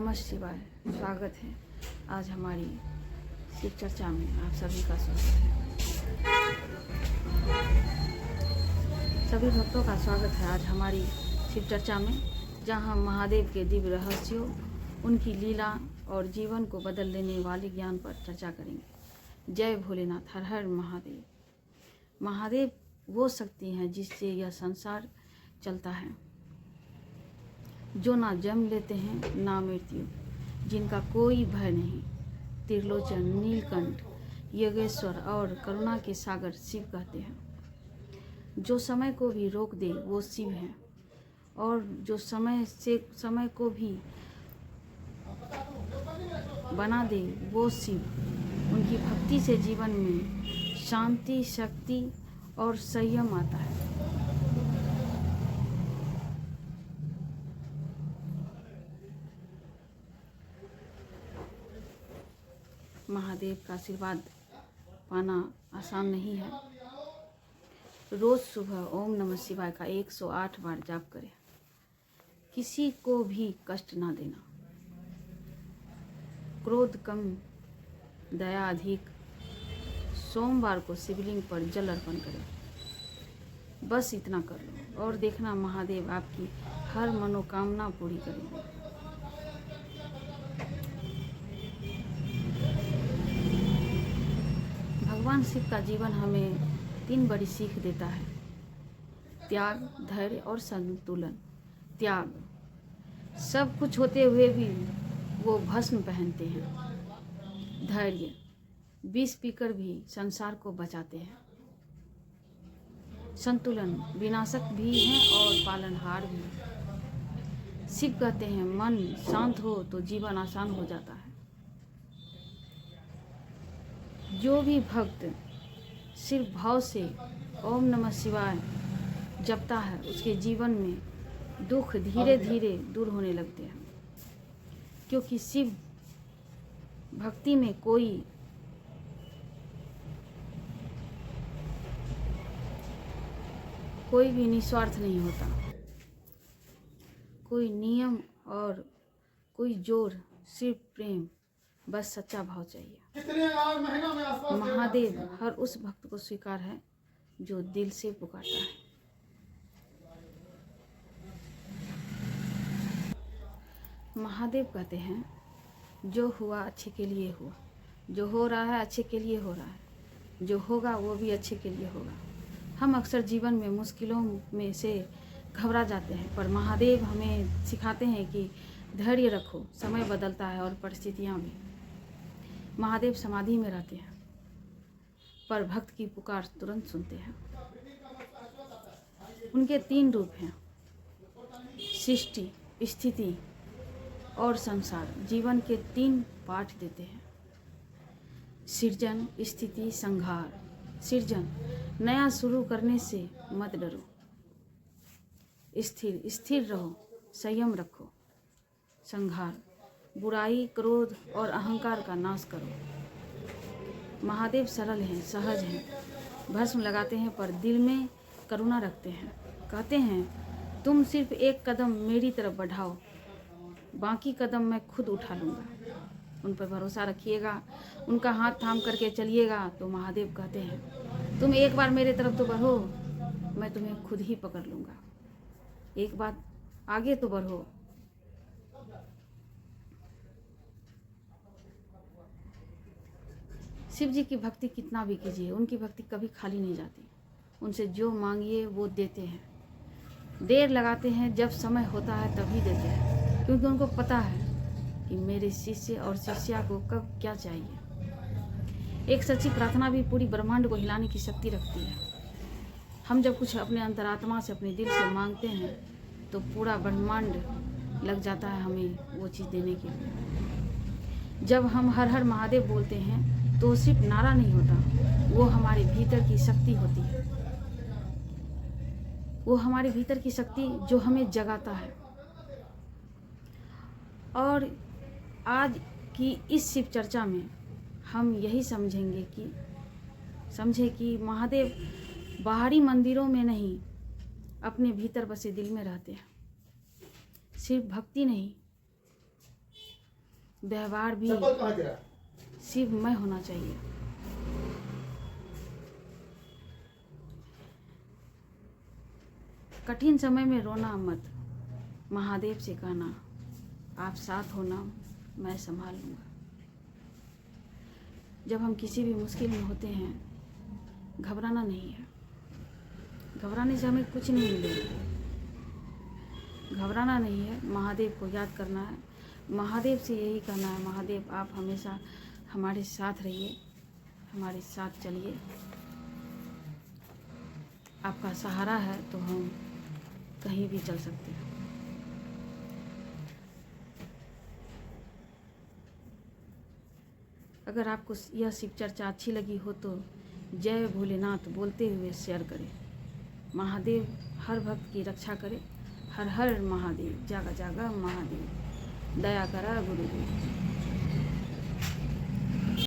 नमः शिवाय। स्वागत है आज हमारी शिव चर्चा में। आप सभी का स्वागत है। सभी भक्तों का स्वागत है आज हमारी शिव चर्चा में, जहां हम महादेव के दिव्य रहस्यों, उनकी लीला और जीवन को बदल देने वाले ज्ञान पर चर्चा करेंगे। जय भोलेनाथ, हर हर महादेव। महादेव वो शक्ति हैं जिससे यह संसार चलता है, जो ना जन्म लेते हैं ना मृत्यु, जिनका कोई भय नहीं। त्रिलोचन, नीलकंठ, योगेश्वर और करुणा के सागर शिव कहते हैं। जो समय को भी रोक दे वो शिव हैं, और जो समय को भी बना दे वो शिव। उनकी भक्ति से जीवन में शांति, शक्ति और संयम आता है। महादेव का आशीर्वाद पाना आसान नहीं है। रोज सुबह ओम नमः शिवाय का 108 बार जाप करें। किसी को भी कष्ट ना देना। क्रोध कम, दया अधिक। सोमवार को शिवलिंग पर जल अर्पण करें। बस इतना कर लो और देखना महादेव आपकी हर मनोकामना पूरी करेंगे। भगवान शिव का जीवन हमें 3 बड़ी सीख देता है: त्याग, धैर्य और संतुलन। त्याग, सब कुछ होते हुए भी वो भस्म पहनते हैं। धैर्य, विष पीकर भी संसार को बचाते हैं। संतुलन, विनाशक भी हैं और पालनहार भी। शिव कहते हैं मन शांत हो तो जीवन आसान हो जाता है। जो भी भक्त शिव भाव से ओम नमः शिवाय जपता है, उसके जीवन में दुख धीरे धीरे दूर होने लगते हैं, क्योंकि शिव भक्ति में कोई भी निस्वार्थ नहीं होता। कोई नियम और कोई जोर, सिर्फ प्रेम, बस सच्चा भाव चाहिए। महादेव हर उस भक्त को स्वीकार है जो दिल से पुकारता है। महादेव कहते हैं जो हुआ अच्छे के लिए हुआ, जो हो रहा है अच्छे के लिए हो रहा है, जो होगा वो भी अच्छे के लिए होगा। हम अक्सर जीवन में मुश्किलों में से घबरा जाते हैं, पर महादेव हमें सिखाते हैं कि धैर्य रखो, समय बदलता है और परिस्थितियाँ भी। महादेव समाधि में रहते हैं, पर भक्त की पुकार तुरंत सुनते हैं। उनके 3 रूप हैं: सृष्टि, स्थिति और संसार। जीवन के 3 पाठ देते हैं: सृजन, स्थिति, संहार। सृजन, नया शुरू करने से मत डरो। स्थिर रहो, संयम रखो। संहार, बुराई, क्रोध और अहंकार का नाश करो। महादेव सरल हैं, सहज हैं, भस्म लगाते हैं पर दिल में करुणा रखते हैं। कहते हैं तुम सिर्फ एक कदम मेरी तरफ बढ़ाओ, बाकी कदम मैं खुद उठा लूँगा। उन पर भरोसा रखिएगा, उनका हाथ थाम करके चलिएगा तो महादेव कहते हैं तुम एक बार मेरे तरफ तो बढ़ो, मैं तुम्हें खुद ही पकड़ लूँगा। एक बात आगे तो बढ़ो। शिव जी की भक्ति कितना भी कीजिए, उनकी भक्ति कभी खाली नहीं जाती। उनसे जो मांगिए वो देते हैं। देर लगाते हैं, जब समय होता है तभी देते हैं, क्योंकि उनको पता है कि मेरे शिष्य और शिष्या को कब क्या चाहिए। एक सच्ची प्रार्थना भी पूरी ब्रह्मांड को हिलाने की शक्ति रखती है। हम जब कुछ अपने अंतरात्मा से, अपने दिल से मांगते हैं तो पूरा ब्रह्मांड लग जाता है हमें वो चीज़ देने के लिए। जब हम हर हर महादेव बोलते हैं तो सिर्फ नारा नहीं होता, वो हमारे भीतर की शक्ति होती है। वो हमारे भीतर की शक्ति जो हमें जगाता है। और आज की इस शिव चर्चा में हम यही समझे कि महादेव बाहरी मंदिरों में नहीं, अपने भीतर बसे दिल में रहते हैं। सिर्फ भक्ति नहीं, व्यवहार भी शिवमय होना चाहिए। कठिन समय में रोना मत, महादेव से कहना आप साथ होना, मैं संभाल लूँगा। जब हम किसी भी मुश्किल में होते हैं, घबराना नहीं है। घबराने से हमें कुछ नहीं मिलेगा। घबराना नहीं है, महादेव को याद करना है, महादेव से यही कहना है, महादेव आप हमेशा हमारे साथ रहिए, हमारे साथ चलिए। आपका सहारा है तो हम कहीं भी चल सकते हैं। अगर आपको यह शिव चर्चा अच्छी लगी हो तो जय भोलेनाथ बोलते हुए शेयर करें। महादेव हर भक्त की रक्षा करे। हर हर महादेव, जागा जागा महादेव, दया करा गुरुदेव।